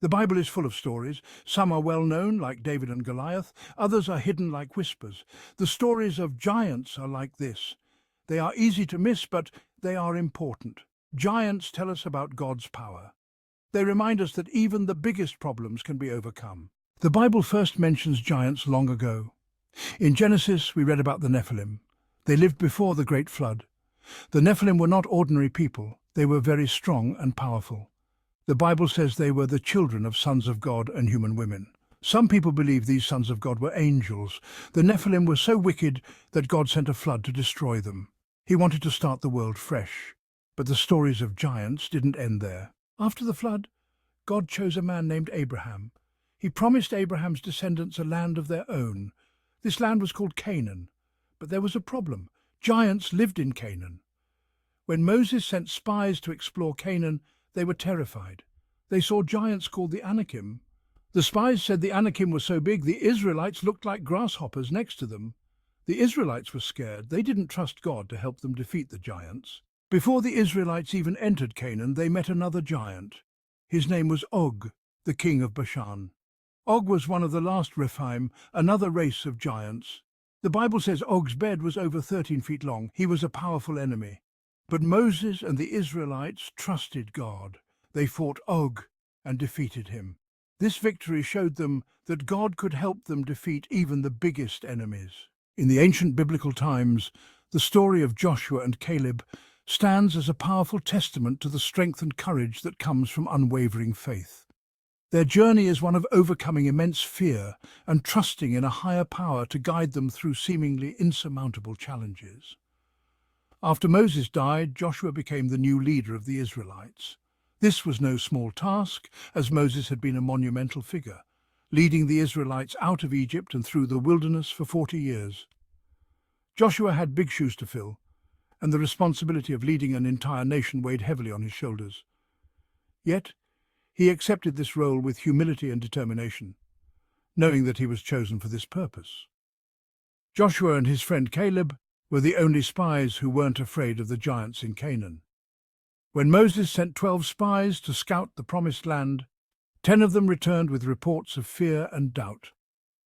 The Bible is full of stories. Some are well known, like David and Goliath. Others are hidden like whispers. The stories of giants are like this. They are easy to miss, but they are important. Giants tell us about God's power. They remind us that even the biggest problems can be overcome. The Bible first mentions giants long ago. In Genesis, we read about the Nephilim. They lived before the great flood. The Nephilim were not ordinary people. They were very strong and powerful. The Bible says they were the children of sons of God and human women. Some people believe these sons of God were angels. The Nephilim were so wicked that God sent a flood to destroy them. He wanted to start the world fresh. But the stories of giants didn't end there. After the flood, God chose a man named Abraham. He promised Abraham's descendants a land of their own. This land was called Canaan. But there was a problem. Giants lived in Canaan. When Moses sent spies to explore Canaan, they were terrified. They saw giants called the Anakim. The spies said the Anakim were so big the Israelites looked like grasshoppers next to them. The Israelites were scared. They didn't trust God to help them defeat the giants. Before the Israelites even entered Canaan, they met another giant. His name was Og, the king of Bashan. Og was one of the last Rephaim, another race of giants. The Bible says Og's bed was over 13 feet long. He was a powerful enemy. But Moses and the Israelites trusted God. They fought Og and defeated him. This victory showed them that God could help them defeat even the biggest enemies. In the ancient biblical times, the story of Joshua and Caleb stands as a powerful testament to the strength and courage that comes from unwavering faith. Their journey is one of overcoming immense fear and trusting in a higher power to guide them through seemingly insurmountable challenges. After Moses died, Joshua became the new leader of the Israelites. This was no small task, as Moses had been a monumental figure, leading the Israelites out of Egypt and through the wilderness for 40 years. Joshua had big shoes to fill, and the responsibility of leading an entire nation weighed heavily on his shoulders. Yet, he accepted this role with humility and determination, knowing that he was chosen for this purpose. Joshua and his friend Caleb were the only spies who weren't afraid of the giants in Canaan. When Moses sent 12 spies to scout the promised land, 10 of them returned with reports of fear and doubt,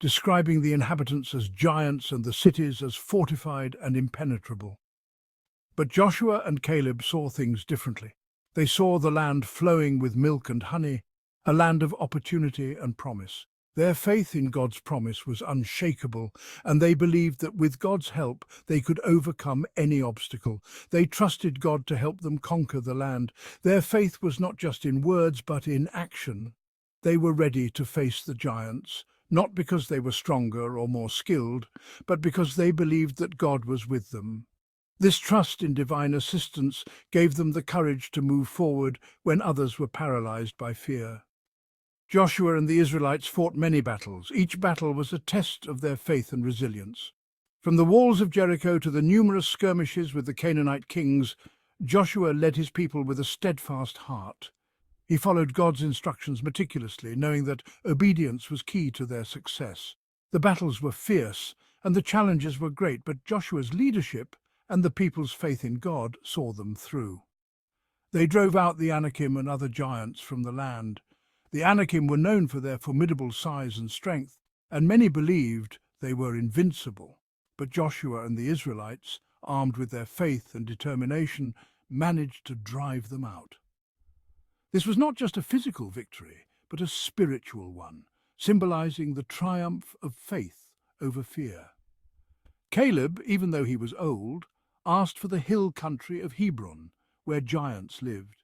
describing the inhabitants as giants and the cities as fortified and impenetrable. But Joshua and Caleb saw things differently. They saw the land flowing with milk and honey, a land of opportunity and promise. Their faith in God's promise was unshakable, and they believed that with God's help they could overcome any obstacle. They trusted God to help them conquer the land. Their faith was not just in words, but in action. They were ready to face the giants, not because they were stronger or more skilled, but because they believed that God was with them. This trust in divine assistance gave them the courage to move forward when others were paralyzed by fear. Joshua and the Israelites fought many battles. Each battle was a test of their faith and resilience. From the walls of Jericho to the numerous skirmishes with the Canaanite kings, Joshua led his people with a steadfast heart. He followed God's instructions meticulously, knowing that obedience was key to their success. The battles were fierce, and the challenges were great, but Joshua's leadership and the people's faith in God saw them through. They drove out the Anakim and other giants from the land. The Anakim were known for their formidable size and strength, and many believed they were invincible. But Joshua and the Israelites, armed with their faith and determination, managed to drive them out. This was not just a physical victory, but a spiritual one, symbolizing the triumph of faith over fear. Caleb, even though he was old, asked for the hill country of Hebron, where giants lived.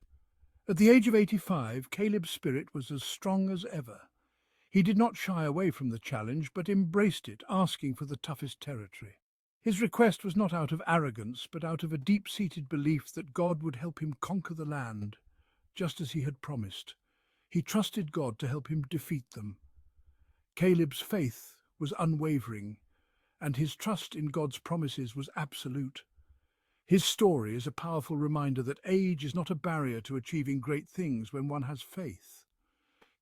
At the age of 85, Caleb's spirit was as strong as ever. He did not shy away from the challenge, but embraced it, asking for the toughest territory. His request was not out of arrogance, but out of a deep-seated belief that God would help him conquer the land, just as he had promised. He trusted God to help him defeat them. Caleb's faith was unwavering, and his trust in God's promises was absolute. His story is a powerful reminder that age is not a barrier to achieving great things when one has faith.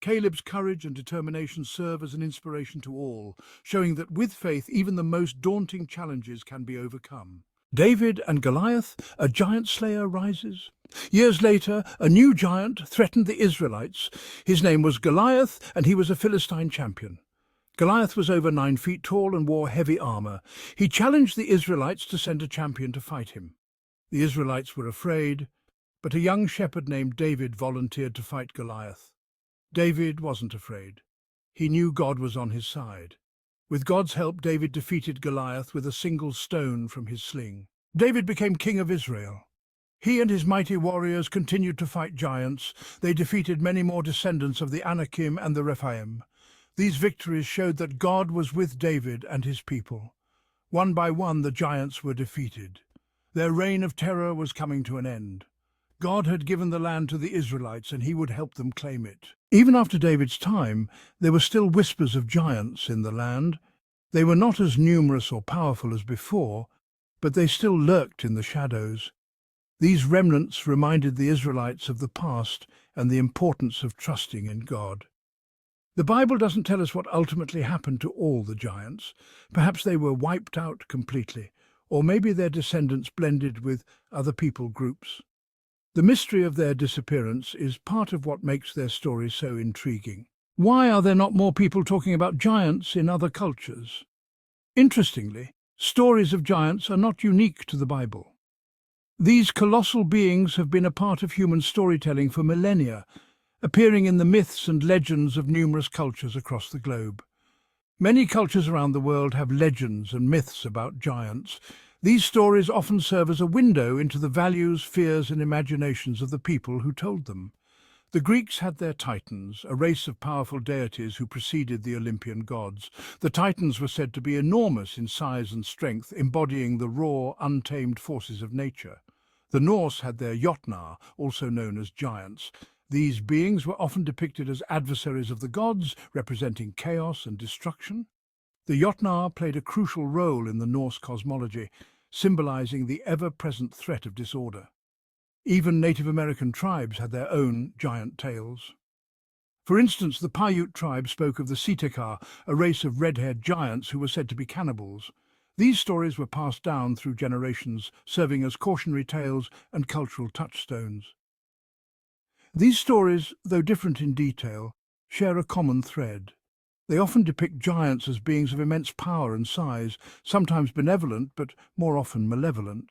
Caleb's courage and determination serve as an inspiration to all, showing that with faith even the most daunting challenges can be overcome. David and Goliath, a giant slayer rises. Years later, a new giant threatened the Israelites. His name was Goliath, and he was a Philistine champion. Goliath was over 9 feet tall and wore heavy armor. He challenged the Israelites to send a champion to fight him. The Israelites were afraid, but a young shepherd named David volunteered to fight Goliath. David wasn't afraid. He knew God was on his side. With God's help, David defeated Goliath with a single stone from his sling. David became king of Israel. He and his mighty warriors continued to fight giants. They defeated many more descendants of the Anakim and the Rephaim. These victories showed that God was with David and his people. One by one, the giants were defeated. Their reign of terror was coming to an end. God had given the land to the Israelites, and he would help them claim it. Even after David's time, there were still whispers of giants in the land. They were not as numerous or powerful as before, but they still lurked in the shadows. These remnants reminded the Israelites of the past and the importance of trusting in God. The Bible doesn't tell us what ultimately happened to all the giants. Perhaps they were wiped out completely, or maybe their descendants blended with other people groups. The mystery of their disappearance is part of what makes their story so intriguing. Why are there not more people talking about giants in other cultures? Interestingly, stories of giants are not unique to the Bible. These colossal beings have been a part of human storytelling for millennia, appearing in the myths and legends of numerous cultures across the globe. Many cultures around the world have legends and myths about giants. These stories often serve as a window into the values, fears, and imaginations of the people who told them. The Greeks had their Titans, a race of powerful deities who preceded the Olympian gods. The Titans were said to be enormous in size and strength, embodying the raw, untamed forces of nature. The Norse had their Jotnar, also known as giants. These beings were often depicted as adversaries of the gods, representing chaos and destruction. The Jotnar played a crucial role in the Norse cosmology, symbolizing the ever-present threat of disorder. Even Native American tribes had their own giant tales. For instance, the Paiute tribe spoke of the Sitekar, a race of red-haired giants who were said to be cannibals. These stories were passed down through generations, serving as cautionary tales and cultural touchstones. These stories, though different in detail, share a common thread. They often depict giants as beings of immense power and size, sometimes benevolent but more often malevolent.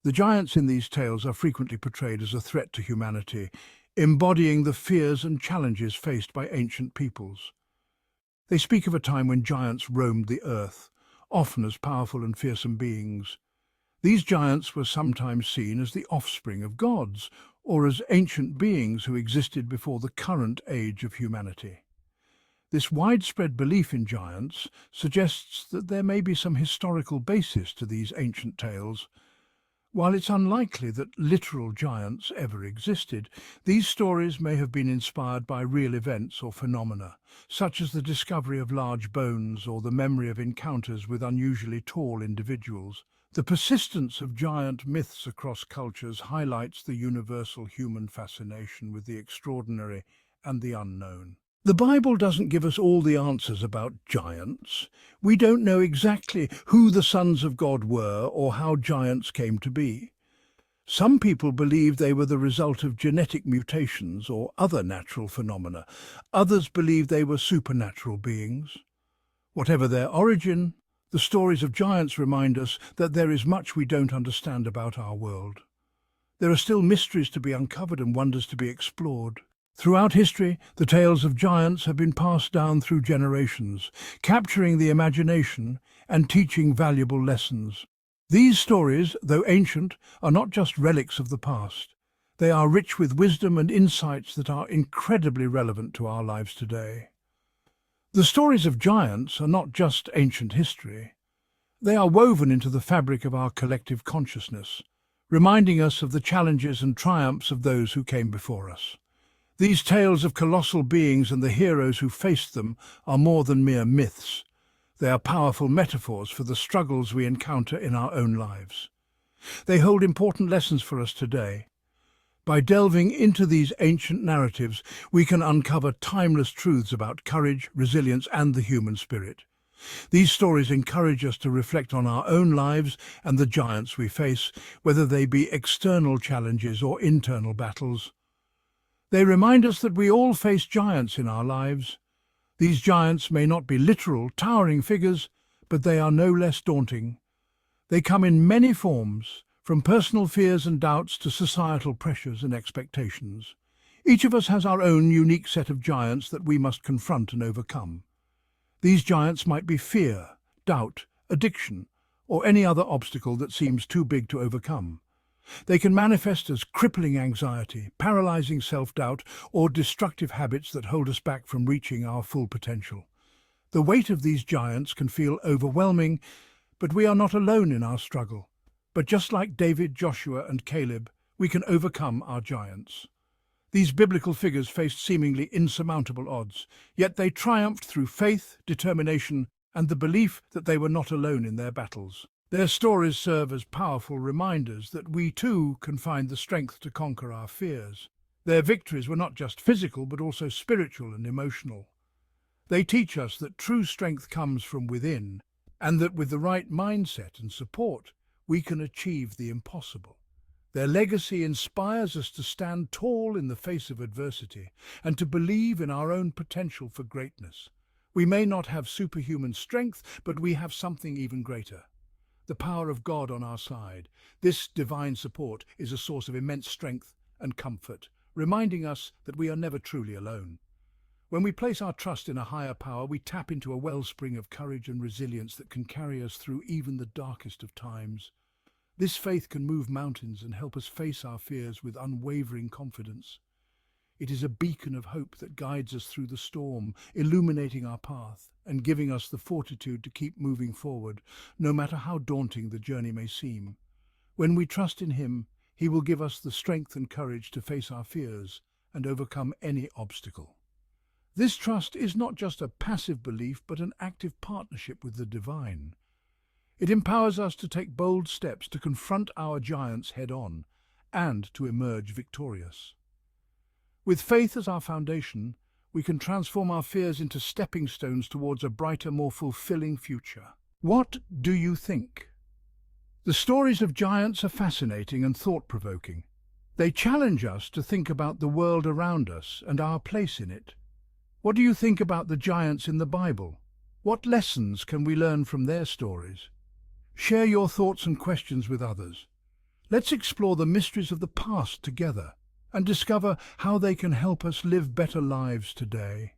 The giants in these tales are frequently portrayed as a threat to humanity, embodying the fears and challenges faced by ancient peoples. They speak of a time when giants roamed the earth, often as powerful and fearsome beings. These giants were sometimes seen as the offspring of gods, or as ancient beings who existed before the current age of humanity. This widespread belief in giants suggests that there may be some historical basis to these ancient tales. While it's unlikely that literal giants ever existed, these stories may have been inspired by real events or phenomena, such as the discovery of large bones or the memory of encounters with unusually tall individuals. The persistence of giant myths across cultures highlights the universal human fascination with the extraordinary and the unknown. The Bible doesn't give us all the answers about giants. We don't know exactly who the sons of God were or how giants came to be. Some people believe they were the result of genetic mutations or other natural phenomena. Others believe they were supernatural beings. Whatever their origin, the stories of giants remind us that there is much we don't understand about our world. There are still mysteries to be uncovered and wonders to be explored. Throughout history, the tales of giants have been passed down through generations, capturing the imagination and teaching valuable lessons. These stories, though ancient, are not just relics of the past. They are rich with wisdom and insights that are incredibly relevant to our lives today. The stories of giants are not just ancient history. They are woven into the fabric of our collective consciousness, reminding us of the challenges and triumphs of those who came before us. These tales of colossal beings and the heroes who faced them are more than mere myths. They are powerful metaphors for the struggles we encounter in our own lives. They hold important lessons for us today. By delving into these ancient narratives, we can uncover timeless truths about courage, resilience, and the human spirit. These stories encourage us to reflect on our own lives and the giants we face, whether they be external challenges or internal battles. They remind us that we all face giants in our lives. These giants may not be literal, towering figures, but they are no less daunting. They come in many forms, from personal fears and doubts to societal pressures and expectations. Each of us has our own unique set of giants that we must confront and overcome. These giants might be fear, doubt, addiction, or any other obstacle that seems too big to overcome. They can manifest as crippling anxiety, paralyzing self-doubt, or destructive habits that hold us back from reaching our full potential. The weight of these giants can feel overwhelming, but we are not alone in our struggle. But just like David, Joshua, and Caleb, we can overcome our giants. These biblical figures faced seemingly insurmountable odds, yet they triumphed through faith, determination, and the belief that they were not alone in their battles. Their stories serve as powerful reminders that we too can find the strength to conquer our fears. Their victories were not just physical but also spiritual and emotional. They teach us that true strength comes from within, and that with the right mindset and support, we can achieve the impossible. Their legacy inspires us to stand tall in the face of adversity and to believe in our own potential for greatness. We may not have superhuman strength, but we have something even greater: the power of God on our side. This divine support is a source of immense strength and comfort, reminding us that we are never truly alone. When we place our trust in a higher power, we tap into a wellspring of courage and resilience that can carry us through even the darkest of times. This faith can move mountains and help us face our fears with unwavering confidence. It is a beacon of hope that guides us through the storm, illuminating our path and giving us the fortitude to keep moving forward, no matter how daunting the journey may seem. When we trust in Him, He will give us the strength and courage to face our fears and overcome any obstacle. This trust is not just a passive belief, but an active partnership with the divine. It empowers us to take bold steps to confront our giants head-on and to emerge victorious. With faith as our foundation, we can transform our fears into stepping stones towards a brighter, more fulfilling future. What do you think? The stories of giants are fascinating and thought-provoking. They challenge us to think about the world around us and our place in it. What do you think about the giants in the Bible? What lessons can we learn from their stories? Share your thoughts and questions with others. Let's explore the mysteries of the past together and discover how they can help us live better lives today.